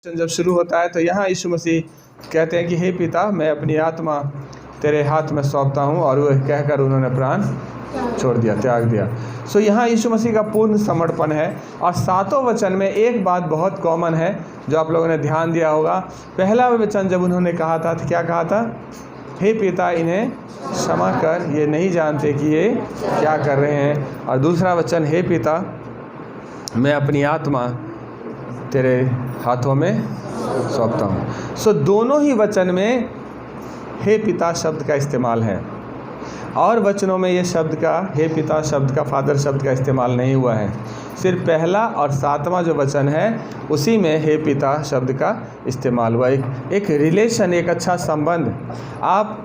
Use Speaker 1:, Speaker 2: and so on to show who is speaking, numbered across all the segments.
Speaker 1: जब शुरू होता है तो यहाँ यीशु मसीह कहते हैं कि हे पिता, मैं अपनी आत्मा तेरे हाथ में सौंपता हूँ, और वह कहकर उन्होंने प्राण छोड़ दिया, त्याग दिया। सो यहाँ यीशु मसीह का पूर्ण समर्पण है। और सातों वचन में एक बात बहुत कॉमन है जो आप लोगों ने ध्यान दिया होगा। पहला वचन जब उन्होंने कहा था तो क्या कहा था? हे पिता, इन्हें क्षमा कर, ये नहीं जानते कि ये क्या कर रहे हैं। और दूसरा वचन, हे पिता, मैं अपनी आत्मा तेरे हाथों में सौंपता हूँ। सो दोनों ही वचन में हे पिता शब्द का इस्तेमाल है, और वचनों में ये शब्द का, हे पिता शब्द का, फादर शब्द का इस्तेमाल नहीं हुआ है। सिर्फ पहला और सातवां जो वचन है उसी में हे पिता शब्द का इस्तेमाल हुआ। एक रिलेशन, एक अच्छा संबंध। आप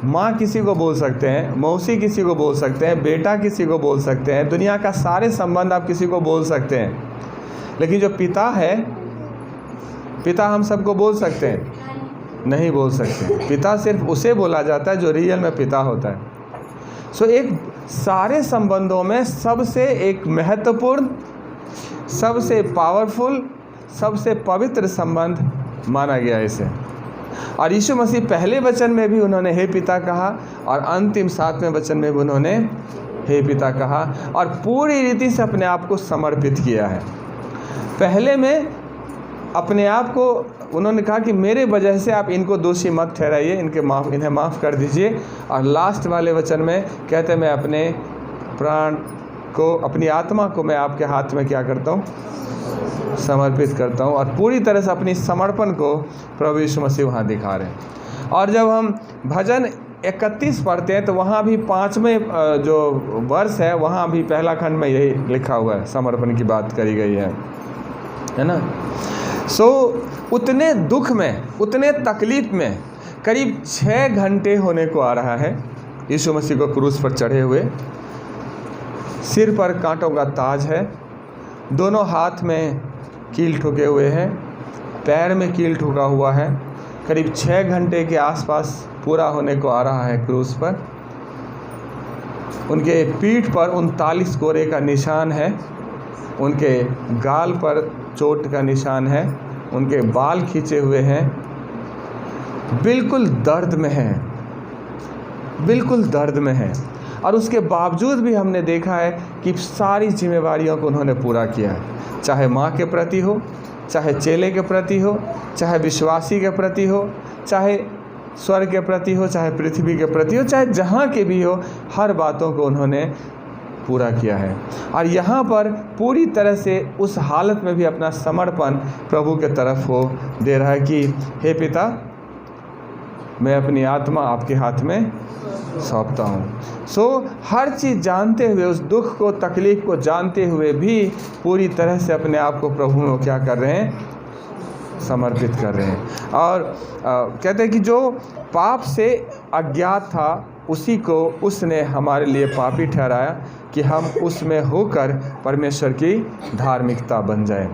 Speaker 1: माँ किसी को बोल सकते हैं, मौसी किसी को बोल सकते हैं, बेटा किसी को बोल सकते हैं, दुनिया का सारे संबंध आप किसी को बोल सकते हैं, लेकिन जो पिता है, पिता हम सबको बोल सकते हैं? नहीं बोल सकते। पिता सिर्फ उसे बोला जाता है जो रियल में पिता होता है। सो एक सारे संबंधों में सबसे एक महत्वपूर्ण, सबसे पावरफुल, सबसे पवित्र संबंध माना गया इसे। और यीशु मसीह पहले वचन में भी उन्होंने हे पिता कहा, और अंतिम सातवें वचन में भी उन्होंने हे पिता कहा, और पूरी रीति से अपने आप को समर्पित किया है। पहले में अपने आप को उन्होंने कहा कि मेरे वजह से आप इनको दोषी मत ठहराइए, इन्हें माफ़ कर दीजिए। और लास्ट वाले वचन में कहते हैं, मैं अपने प्राण को, अपनी आत्मा को मैं आपके हाथ में क्या करता हूँ? समर्पित करता हूँ। और पूरी तरह से अपनी समर्पण को प्रभु यीशु मसीह वहाँ दिखा रहे हैं। और जब हम भजन 31 पढ़ते हैं तो वहाँ भी 5वें जो वर्ष है, वहाँ भी पहला खंड में यही लिखा हुआ है, समर्पण की बात करी गई है ना। सो उतने दुख में, उतने तकलीफ में करीब 6 घंटे होने को आ रहा है यीशु मसीह को क्रूस पर चढ़े हुए। सिर पर कांटों का ताज है, दोनों हाथ में कील ठुके हुए हैं, पैर में कील ठुका हुआ है। करीब 6 घंटे के आसपास पूरा होने को आ रहा है क्रूस पर। उनके पीठ पर 39 कोरे का निशान है, उनके गाल पर चोट का निशान है, उनके बाल खींचे हुए हैं, बिल्कुल दर्द में हैं, बिल्कुल दर्द में हैं। और उसके बावजूद भी हमने देखा है कि सारी जिम्मेवारियों को उन्होंने पूरा किया है, चाहे माँ के प्रति हो, चाहे चेले के प्रति हो, चाहे विश्वासी के प्रति हो, चाहे स्वर्ग के प्रति हो, चाहे पृथ्वी के प्रति हो, चाहे जहाँ के भी हो, हर बातों को उन्होंने पूरा किया है। और यहाँ पर पूरी तरह से उस हालत में भी अपना समर्पण प्रभु के तरफ वो दे रहा है कि हे पिता, मैं अपनी आत्मा आपके हाथ में सौंपता हूँ। सो हर चीज़ जानते हुए, उस दुख को, तकलीफ़ को जानते हुए भी पूरी तरह से अपने आप को प्रभु में क्या कर रहे हैं? समर्पित कर रहे हैं। और कहते हैं कि जो पाप से अज्ञात था उसी को उसने हमारे लिए पापी ठहराया कि हम उसमें होकर परमेश्वर की धार्मिकता बन जाए।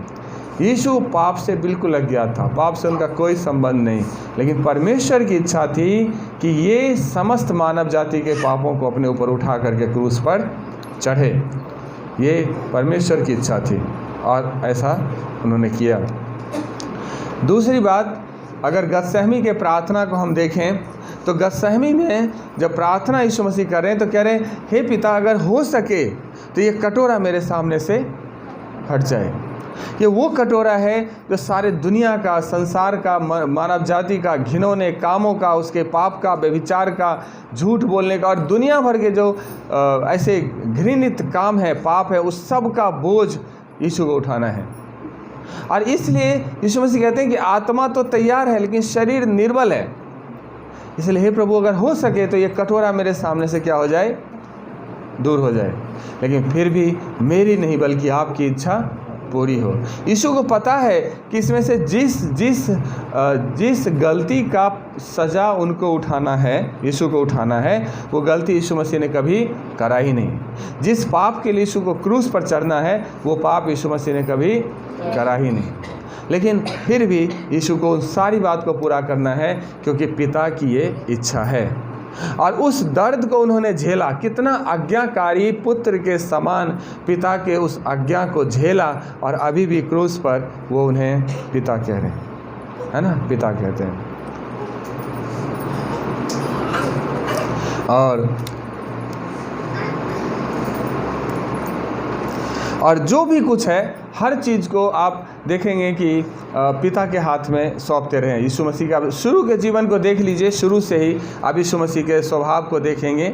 Speaker 1: यीशु पाप से बिल्कुल अज्ञात था, पाप से उनका कोई संबंध नहीं, लेकिन परमेश्वर की इच्छा थी कि ये समस्त मानव जाति के पापों को अपने ऊपर उठा करके क्रूस पर चढ़े। ये परमेश्वर की इच्छा थी और ऐसा उन्होंने किया। दूसरी बात, अगर गतसहमी के प्रार्थना को हम देखें तो गतसहमी में जब प्रार्थना यीशु मसीह कर रहे हैं तो कह रहे हैं, हे पिता, अगर हो सके तो ये कटोरा मेरे सामने से हट जाए। ये वो कटोरा है जो सारे दुनिया का, संसार का, मानव जाति का, घिनौने कामों का, उसके पाप का, व्यभिचार का, झूठ बोलने का, और दुनिया भर के जो ऐसे घृणित काम है, पाप है, उस सब का बोझ यीशु को उठाना है। और इसलिए यीशु मसीह कहते हैं कि आत्मा तो तैयार है लेकिन शरीर निर्बल है, इसलिए हे प्रभु, अगर हो सके तो ये कटोरा मेरे सामने से क्या हो जाए? दूर हो जाए, लेकिन फिर भी मेरी नहीं बल्कि आपकी इच्छा पूरी हो। यीशु को पता है कि इसमें से जिस गलती का सज़ा उनको उठाना है, यीशु को उठाना है, वो गलती यीशु मसीह ने कभी करा ही नहीं। जिस पाप के लिए यीशु को क्रूस पर चढ़ना है, वो पाप यीशु मसीह ने कभी करा ही नहीं, लेकिन फिर भी यीशु को उन सारी बात को पूरा करना है क्योंकि पिता की ये इच्छा है। और उस दर्द को उन्होंने झेला, कितना आज्ञाकारी पुत्र के समान पिता के उस आज्ञा को झेला, और अभी भी क्रूस पर वो उन्हें पिता कह रहे हैं। है ना, पिता कहते हैं। और जो भी कुछ है हर चीज़ को आप देखेंगे कि पिता के हाथ में सौंपते रहे। यीशु मसीह का शुरू के जीवन को देख लीजिए, शुरू से ही आप यीशु मसीह के स्वभाव को देखेंगे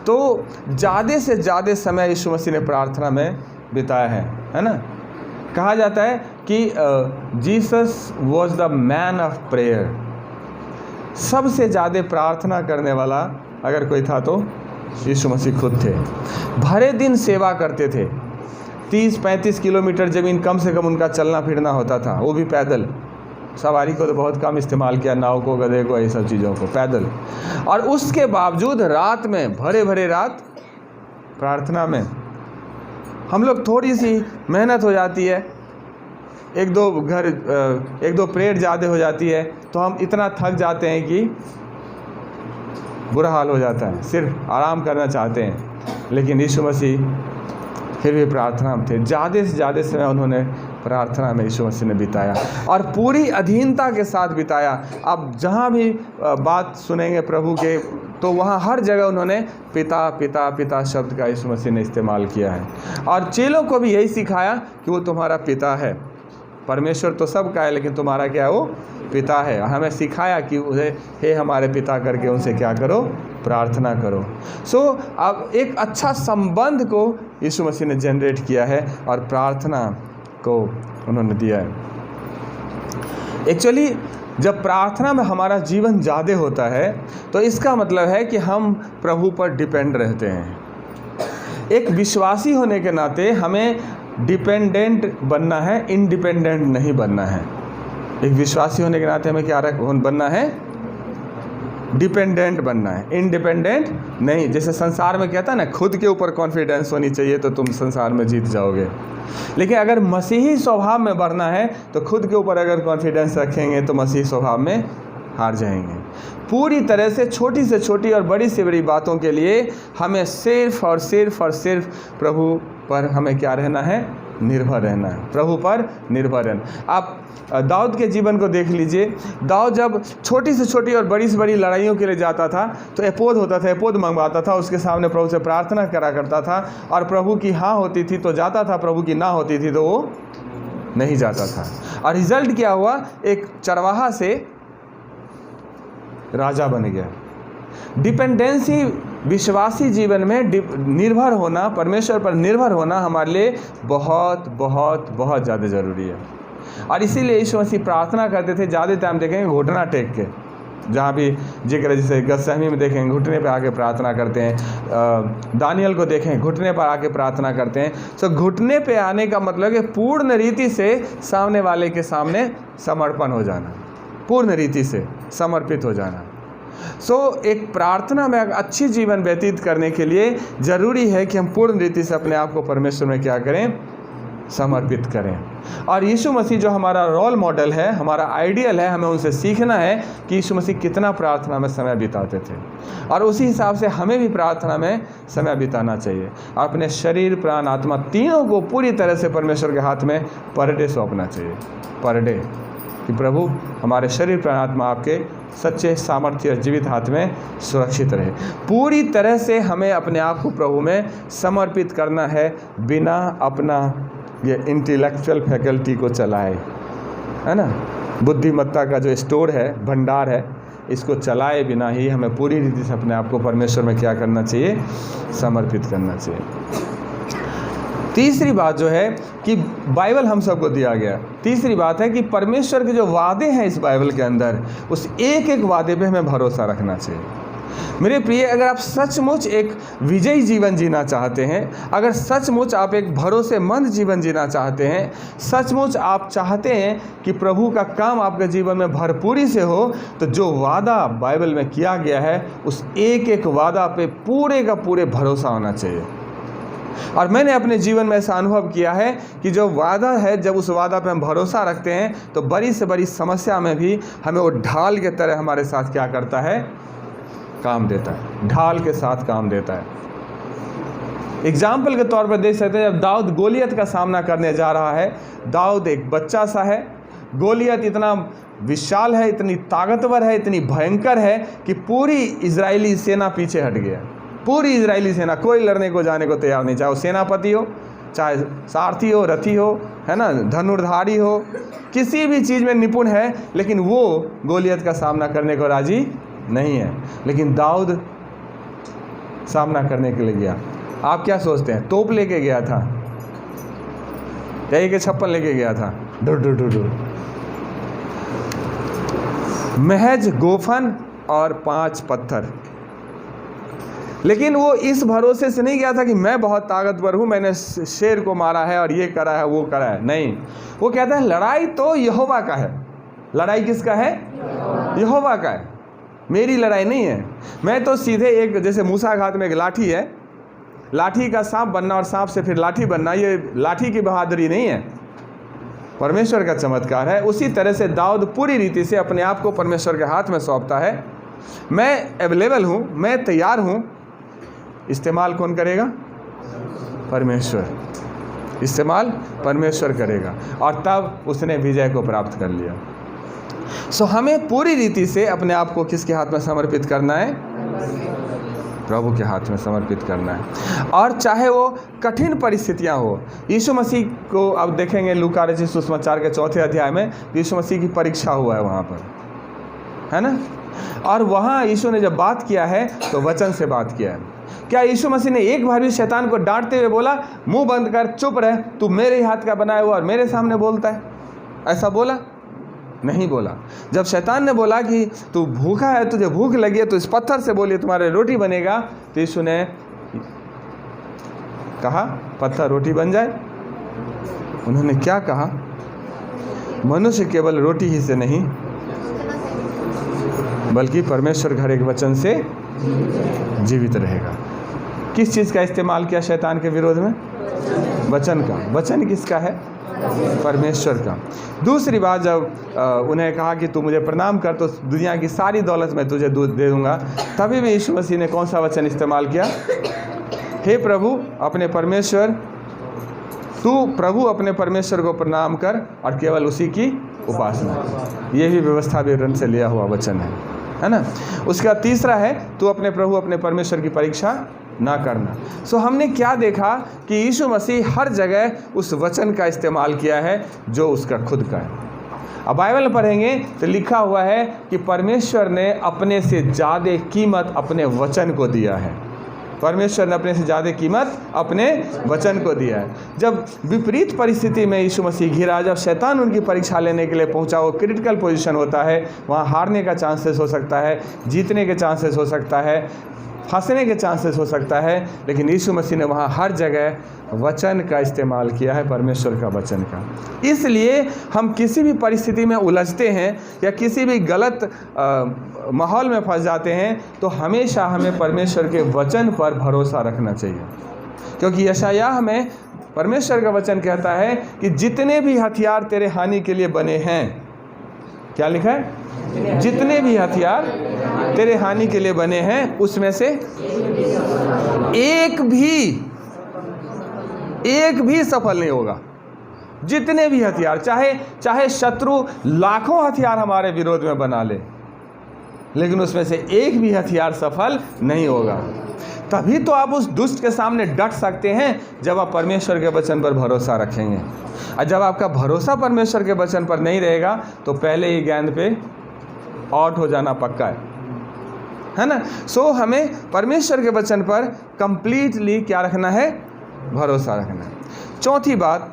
Speaker 1: तो ज़्यादा से ज़्यादा समय यीशु मसीह ने प्रार्थना में बिताया है ना। कहा जाता है कि Jesus was the man of prayer. सबसे ज़्यादा प्रार्थना करने वाला अगर कोई था तो यीशु मसीह खुद थे। भरे दिन सेवा करते थे, 30-35 किलोमीटर ज़मीन कम से कम उनका चलना फिरना होता था, वो भी पैदल। सवारी को तो बहुत कम इस्तेमाल किया, नाव को, गधे को, ये सब चीज़ों को, पैदल। और उसके बावजूद रात में भरे रात प्रार्थना में हम लोग थोड़ी सी मेहनत हो जाती है, एक दो प्रेयर ज़्यादा हो जाती है तो हम इतना थक जाते हैं कि बुरा हाल हो जाता है, सिर्फ आराम करना चाहते हैं। लेकिन यीशु मसीह फिर भी प्रार्थना में थे। ज़्यादा से ज़्यादा समय उन्होंने प्रार्थना में यीशु मसीह ने बिताया और पूरी अधीनता के साथ बिताया। अब जहाँ भी बात सुनेंगे प्रभु के तो वहाँ हर जगह उन्होंने पिता पिता पिता शब्द का यीशु मसीह ने इस्तेमाल किया है। और चेलों को भी यही सिखाया कि वो तुम्हारा पिता है। परमेश्वर तो सबका है लेकिन तुम्हारा क्या है, वो पिता है। हमें सिखाया कि उसे हे हमारे पिता करके उनसे क्या करो, प्रार्थना करो। अब एक अच्छा संबंध को यीशु मसीह ने जनरेट किया है और प्रार्थना को उन्होंने दिया है। एक्चुअली जब प्रार्थना में हमारा जीवन ज़्यादा होता है तो इसका मतलब है कि हम प्रभु पर डिपेंड रहते हैं। एक विश्वासी होने के नाते हमें डिपेंडेंट बनना है, इंडिपेंडेंट नहीं बनना है। एक विश्वासी होने के नाते हमें क्या बनना है, डिपेंडेंट बनना है, इंडिपेंडेंट नहीं। जैसे संसार में कहता है ना, खुद के ऊपर कॉन्फिडेंस होनी चाहिए तो तुम संसार में जीत जाओगे। लेकिन अगर मसीही स्वभाव में बढ़ना है तो खुद के ऊपर अगर कॉन्फिडेंस रखेंगे तो मसीही स्वभाव में हार जाएंगे। पूरी तरह से छोटी से छोटी और बड़ी से बड़ी बातों के लिए हमें सिर्फ और सिर्फ प्रभु पर हमें क्या रहना है, निर्भर रहना है, प्रभु पर निर्भर रहना। आप दाऊद के जीवन को देख लीजिए। दाऊद जब छोटी से छोटी और बड़ी से बड़ी लड़ाइयों के लिए जाता था तो एपोद होता था, एपोद मंगवाता था, उसके सामने प्रभु से प्रार्थना करा करता था और प्रभु की हाँ होती थी तो जाता था, प्रभु की ना होती थी तो वो नहीं जाता था। और रिजल्ट क्या हुआ, एक चरवाहा से राजा बन गया। डिपेंडेंसी, विश्वासी जीवन में निर्भर होना, परमेश्वर पर निर्भर होना हमारे लिए बहुत बहुत बहुत ज़्यादा ज़रूरी है। और इसीलिए यीशु मसीह प्रार्थना करते थे, ज़्यादा टाइम देखेंगे घुटना टेक के, जहाँ भी जिक्र जैसे गतसमनी में देखेंगे घुटने पर आके प्रार्थना करते हैं। दानियल को देखें घुटने पर आके प्रार्थना करते हैं। तो घुटने पे आने का मतलब है पूर्ण रीति से सामने वाले के सामने समर्पण हो जाना, पूर्ण रीति से समर्पित हो जाना। एक प्रार्थना में अच्छी जीवन व्यतीत करने के लिए ज़रूरी है कि हम पूर्ण रीति से अपने आप को परमेश्वर में क्या करें, समर्पित करें। और यीशु मसीह जो हमारा रोल मॉडल है, हमारा आइडियल है, हमें उनसे सीखना है कि यीशु मसीह कितना प्रार्थना में समय बिताते थे और उसी हिसाब से हमें भी प्रार्थना में समय बिताना चाहिए। अपने शरीर, प्राण, आत्मा तीनों को पूरी तरह से परमेश्वर के हाथ में पर डे सौंपना चाहिए, पर डे, कि प्रभु हमारे शरीर, प्राण, आत्मा आपके सच्चे, सामर्थ्य और जीवित हाथ में सुरक्षित रहे। पूरी तरह से हमें अपने आप को प्रभु में समर्पित करना है, बिना अपना ये इंटेलेक्चुअल फैकल्टी को चलाए, है ना, बुद्धिमत्ता का जो स्टोर है, भंडार है, इसको चलाए बिना ही हमें पूरी रीति से अपने आप को परमेश्वर में क्या करना चाहिए, समर्पित करना चाहिए। तीसरी बात जो है कि बाइबल हम सबको दिया गया, तीसरी बात है कि परमेश्वर के जो वादे हैं इस बाइबल के अंदर, उस एक एक वादे पे हमें भरोसा रखना चाहिए। मेरे प्रिय, अगर आप सचमुच एक विजयी जीवन जीना चाहते हैं, अगर सचमुच आप एक भरोसेमंद जीवन जीना चाहते हैं, सचमुच आप चाहते हैं कि प्रभु का काम आपके जीवन में भरपूरी से हो, तो जो वादा बाइबल में किया गया है उस एक एक वादा पे पूरे का पूरे भरोसा होना चाहिए। और मैंने अपने जीवन में ऐसा अनुभव किया है कि जो वादा है, जब उस वादा पे हम भरोसा रखते हैं तो बड़ी से बड़ी समस्या में भी हमें वो ढाल के तरह हमारे साथ क्या करता है, काम देता है, ढाल के साथ काम देता है। एग्जाम्पल के तौर पर देख सकते हैं, जब दाऊद गोलियत का सामना करने जा रहा है, दाऊद एक बच्चा सा है, गोलियत इतना विशाल है, इतनी ताकतवर है, इतनी भयंकर है कि पूरी इजरायली सेना पीछे हट गया। पूरी इजरायली सेना, कोई लड़ने को जाने को तैयार नहीं, चाहे वो सेनापति हो, चाहे सारथी हो, रथी हो, है ना, धनुर्धारी हो, किसी भी चीज़ में निपुण है, लेकिन वो गोलियत का सामना करने को राजी नहीं है। लेकिन दाऊद सामना करने के लिए गया। आप क्या सोचते हैं? तोप लेके गया था या एक छप्पन लेके गया था? डुर डुर डुर डुर। महज गोफन और 5 पत्थर। लेकिन वो इस भरोसे से नहीं गया था कि मैं बहुत ताकतवर हूँ, मैंने शेर को मारा है और ये करा है वो करा है। नहीं, वो कहता है लड़ाई तो यहोवा का है। लड़ाई किसका है? यहोवा का है, मेरी लड़ाई नहीं है। मैं तो सीधे एक, जैसे मूसा घाट में एक लाठी है, लाठी का सांप बनना और सांप से फिर लाठी बनना, ये लाठी की बहादुरी नहीं है, परमेश्वर का चमत्कार है। उसी तरह से दाऊद पूरी रीति से अपने आप को परमेश्वर के हाथ में सौंपता है। मैं अवेलेबल हूँ, मैं तैयार हूँ। इस्तेमाल कौन करेगा? परमेश्वर। इस्तेमाल परमेश्वर करेगा, और तब उसने विजय को प्राप्त कर लिया। सो हमें पूरी रीति से अपने आप को किसके हाथ में समर्पित करना है? प्रभु के हाथ में समर्पित करना है। और चाहे वो कठिन परिस्थितियां हो, यीशु मसीह को अब देखेंगे लूका रचित सुसमाचार के 4 अध्याय में, यीशु मसीह की परीक्षा हुआ है वहाँ पर, है ना। और वहाँ यीशु ने जब बात किया है तो वचन से बात किया है। क्या यीशु मसीह ने एक बार भी शैतान को डांटते हुए बोला मुंह बंद कर, चुप रह, तू मेरे ही हाथ का बनाया हुआ और मेरे सामने बोलता है? ऐसा बोला? नहीं बोला। जब शैतान ने बोला कि तू भूखा है, तुझे भूख लगी है, तो इस पत्थर से बोलिए तुम्हारे रोटी बनेगा, तो यीशु ने कहा पत्थर रोटी बन जाए। उन्होंने क्या कहा? मनुष्य केवल रोटी ही से नहीं बल्कि परमेश्वर घर एक वचन से जीवित रहेगा। किस चीज़ का इस्तेमाल किया शैतान के विरोध में? वचन का। वचन किसका है? परमेश्वर का। दूसरी बात, जब उन्हें कहा कि तू मुझे प्रणाम कर तो दुनिया की सारी दौलत मैं तुझे दे दूंगा, तभी भी यीशु मसीह ने कौन सा वचन इस्तेमाल किया? हे प्रभु अपने परमेश्वर, तू प्रभु अपने परमेश्वर को प्रणाम कर और केवल उसी की उपासना। ये भी व्यवस्था विवरण से लिया हुआ वचन है ना। उसका तीसरा है तू अपने प्रभु अपने परमेश्वर की परीक्षा ना करना। सो हमने क्या देखा कि यीशु मसीह हर जगह उस वचन का इस्तेमाल किया है जो उसका खुद का है। अब बाइबल पढ़ेंगे तो लिखा हुआ है कि परमेश्वर ने अपने से ज़्यादा कीमत अपने वचन को दिया है। परमेश्वर ने अपने से ज़्यादा कीमत अपने वचन को दिया है। जब विपरीत परिस्थिति में यीशु मसीह घिरा, जब शैतान उनकी परीक्षा लेने के लिए पहुंचा, वो क्रिटिकल पोजीशन होता है, वहाँ हारने का चांसेस हो सकता है, जीतने के चांसेस हो सकता है, फंसने के चांसेस हो सकता है, लेकिन यीशु मसीह ने वहाँ हर जगह वचन का इस्तेमाल किया है, परमेश्वर का वचन का। इसलिए हम किसी भी परिस्थिति में उलझते हैं या किसी भी गलत माहौल में फंस जाते हैं तो हमेशा हमें परमेश्वर के वचन पर भरोसा रखना चाहिए, क्योंकि यशायाह में परमेश्वर का वचन कहता है कि जितने भी हथियार तेरे हानि के लिए बने हैं, क्या लिखा है? जितने भी हथियार तेरे हानि के लिए बने हैं उसमें से एक भी सफल नहीं होगा। जितने भी हथियार, चाहे शत्रु लाखों हथियार हमारे विरोध में बना ले, लेकिन उसमें से एक भी हथियार सफल नहीं होगा। तभी तो आप उस दुष्ट के सामने डट सकते हैं जब आप परमेश्वर के वचन पर भरोसा रखेंगे। और जब आपका भरोसा परमेश्वर के वचन पर नहीं रहेगा तो पहले ही गेंद पे आउट हो जाना पक्का है ना। सो हमें परमेश्वर के वचन पर कंप्लीटली क्या रखना है? भरोसा रखना है। चौथी बात,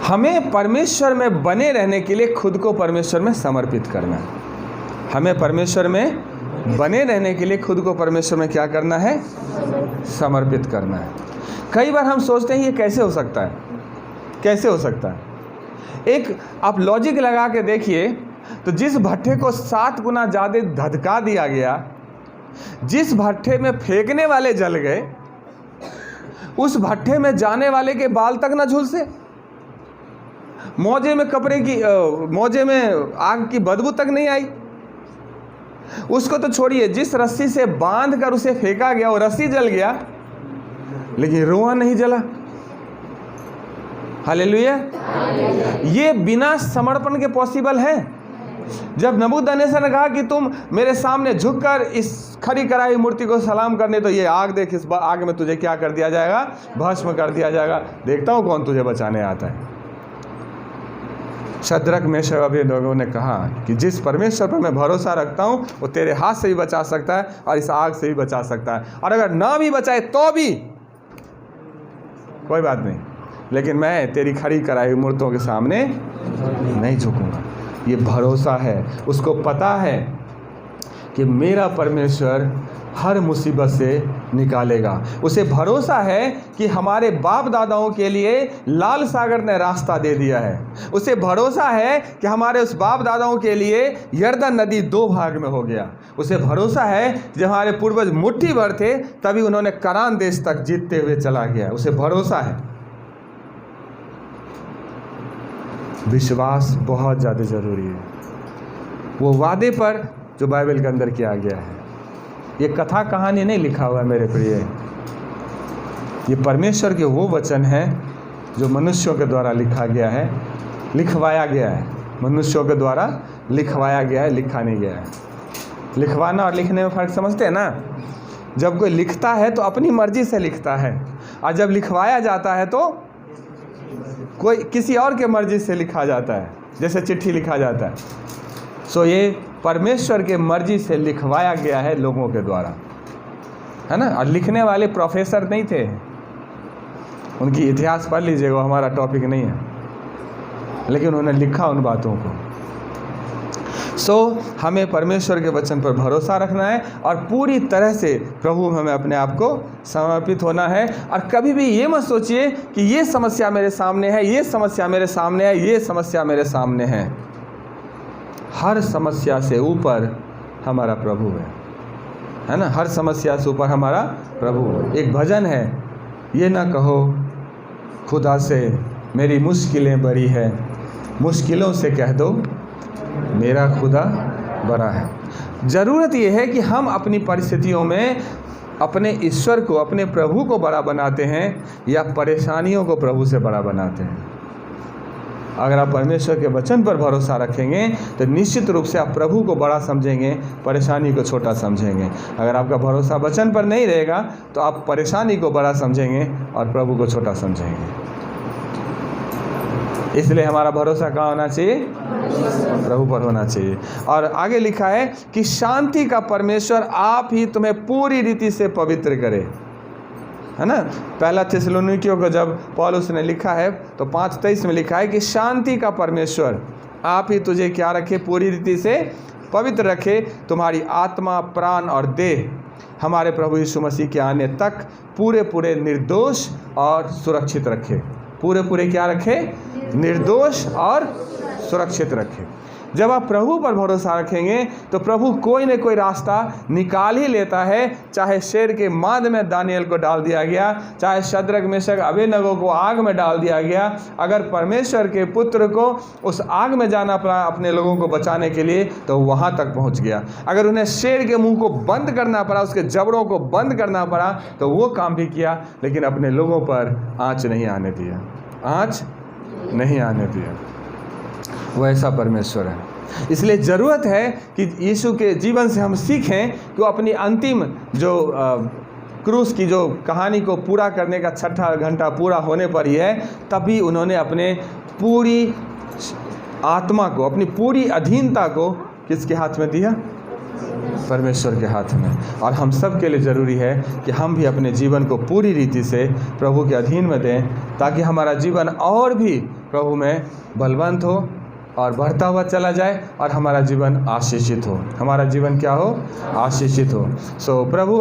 Speaker 1: हमें परमेश्वर में बने रहने के लिए खुद को परमेश्वर में समर्पित करना है। हमें परमेश्वर में बने रहने के लिए खुद को परमेश्वर में क्या करना है? समर्पित करना है। कई बार हम सोचते हैं ये कैसे हो सकता है? कैसे हो सकता है? एक आप लॉजिक लगा के देखिए तो जिस भट्ठे को 7 गुना ज़्यादा धधका दिया गया, जिस भट्ठे में फेंकने वाले जल गए, उस भट्ठे में जाने वाले के बाल तक न झुलसे, मौजे में आग की बदबू तक नहीं आई। उसको तो छोड़िए, जिस रस्सी से बांध कर उसे फेंका गया वो रस्सी जल गया, लेकिन रोआ नहीं जला। हालेलुया। ये बिना समर्पण के पॉसिबल है। जब नबूकदनेस्सर ने कहा कि तुम मेरे सामने झुककर इस खड़ी कराई मूर्ति को सलाम करने, तो ये आग देख, इस आग में तुझे क्या कर दिया जाएगा? भस्म कर दिया जाएगा। देखता हूँ कौन तुझे बचाने आता है। शद्रक मेशक अबेदनगो ने कहा कि जिस परमेश्वर पर मैं भरोसा रखता हूँ वो तेरे हाथ से भी बचा सकता है और इस आग से भी बचा सकता है, और अगर ना भी बचाए तो भी कोई बात नहीं, लेकिन मैं तेरी खड़ी कराई मूर्तियों के सामने नहीं झुकूंगा। ये भरोसा है। उसको पता है कि मेरा परमेश्वर हर मुसीबत से निकालेगा। उसे भरोसा है कि हमारे बाप दादाओं के लिए लाल सागर ने रास्ता दे दिया है। उसे भरोसा है कि हमारे उस बाप दादाओं के लिए यरदन नदी 2 भाग में हो गया। उसे भरोसा है जब हमारे पूर्वज मुट्ठी भर थे तभी उन्होंने करान देश तक जीतते हुए चला गया। उसे भरोसा है। विश्वास बहुत ज़्यादा ज़रूरी है। वो वादे पर जो बाइबल के अंदर किया गया है, ये कथा कहानी नहीं लिखा हुआ है मेरे प्रिय। ये परमेश्वर के वो वचन हैं जो मनुष्यों के द्वारा लिखा गया है, लिखवाया गया है। मनुष्यों के द्वारा लिखवाया गया है, लिखा नहीं गया है। लिखवाना और लिखने में फ़र्क समझते हैं ना? जब कोई लिखता है तो अपनी मर्जी से लिखता है, और जब लिखवाया जाता है तो कोई किसी और के मर्जी से लिखा जाता है, जैसे चिट्ठी लिखा जाता है। सो ये परमेश्वर के मर्जी से लिखवाया गया है लोगों के द्वारा, है ना? और लिखने वाले प्रोफेसर नहीं थे, उनकी इतिहास पढ़ लीजिएगा, वो हमारा टॉपिक नहीं है, लेकिन उन्होंने लिखा उन बातों को। सो हमें परमेश्वर के वचन पर भरोसा रखना है और पूरी तरह से प्रभु हमें अपने आप को समर्पित होना है। और कभी भी ये मत सोचिए कि ये समस्या मेरे सामने है, ये समस्या मेरे सामने है, ये समस्या मेरे सामने है। हर समस्या से ऊपर हमारा प्रभु है ना? हर समस्या से ऊपर हमारा प्रभु है। एक भजन है, ये ना कहो खुदा से मेरी मुश्किलें बड़ी है, मुश्किलों से कह दो मेरा खुदा बड़ा है। ज़रूरत यह है कि हम अपनी परिस्थितियों में अपने ईश्वर को, अपने प्रभु को बड़ा बनाते हैं या परेशानियों को प्रभु से बड़ा बनाते हैं। अगर आप परमेश्वर के वचन पर भरोसा रखेंगे तो निश्चित रूप से आप प्रभु को बड़ा समझेंगे, परेशानी को छोटा समझेंगे। अगर आपका भरोसा वचन पर नहीं रहेगा तो आप परेशानी को बड़ा समझेंगे और प्रभु को छोटा समझेंगे। इसलिए हमारा भरोसा कहाँ होना चाहिए? प्रभु पर होना चाहिए। और आगे लिखा है कि शांति का परमेश्वर आप ही तुम्हें पूरी रीति से पवित्र करे, है ना? पहला थिस्सलुनीकियों को जब पौलुस ने लिखा है तो 5:23 में लिखा है कि शांति का परमेश्वर आप ही तुझे क्या रखे? पूरी रीति से पवित्र रखे, तुम्हारी आत्मा, प्राण और देह हमारे प्रभु यीशु मसीह के आने तक पूरे पूरे निर्दोष और सुरक्षित रखे। पूरे पूरे क्या रखे? निर्दोष और सुरक्षित रखे। जब आप प्रभु पर भरोसा रखेंगे तो प्रभु कोई न कोई रास्ता निकाल ही लेता है। चाहे शेर के मांद में दानियल को डाल दिया गया, चाहे शद्रक मेशक अबेदनगो को आग में डाल दिया गया, अगर परमेश्वर के पुत्र को उस आग में जाना पड़ा अपने लोगों को बचाने के लिए तो वहाँ तक पहुँच गया। अगर उन्हें शेर के मुंह को बंद करना पड़ा, उसके जबड़ों को बंद करना पड़ा, तो वो काम भी किया, लेकिन अपने लोगों पर आँच नहीं आने दिया, आँच नहीं आने दिया। वो ऐसा परमेश्वर है। इसलिए ज़रूरत है कि यीशु के जीवन से हम सीखें कि वो अपनी अंतिम जो क्रूस की जो कहानी को पूरा करने का 6ठा घंटा पूरा होने पर ही है, तभी उन्होंने अपने पूरी आत्मा को, अपनी पूरी अधीनता को किसके हाथ में दिया? परमेश्वर के हाथ में। और हम सब के लिए ज़रूरी है कि हम भी अपने जीवन को पूरी रीति से प्रभु के अधीन में दें, ताकि हमारा जीवन और भी प्रभु में बलवंत हो और बढ़ता हुआ चला जाए और हमारा जीवन आशीषित हो। हमारा जीवन क्या हो? आशीषित हो। सो प्रभु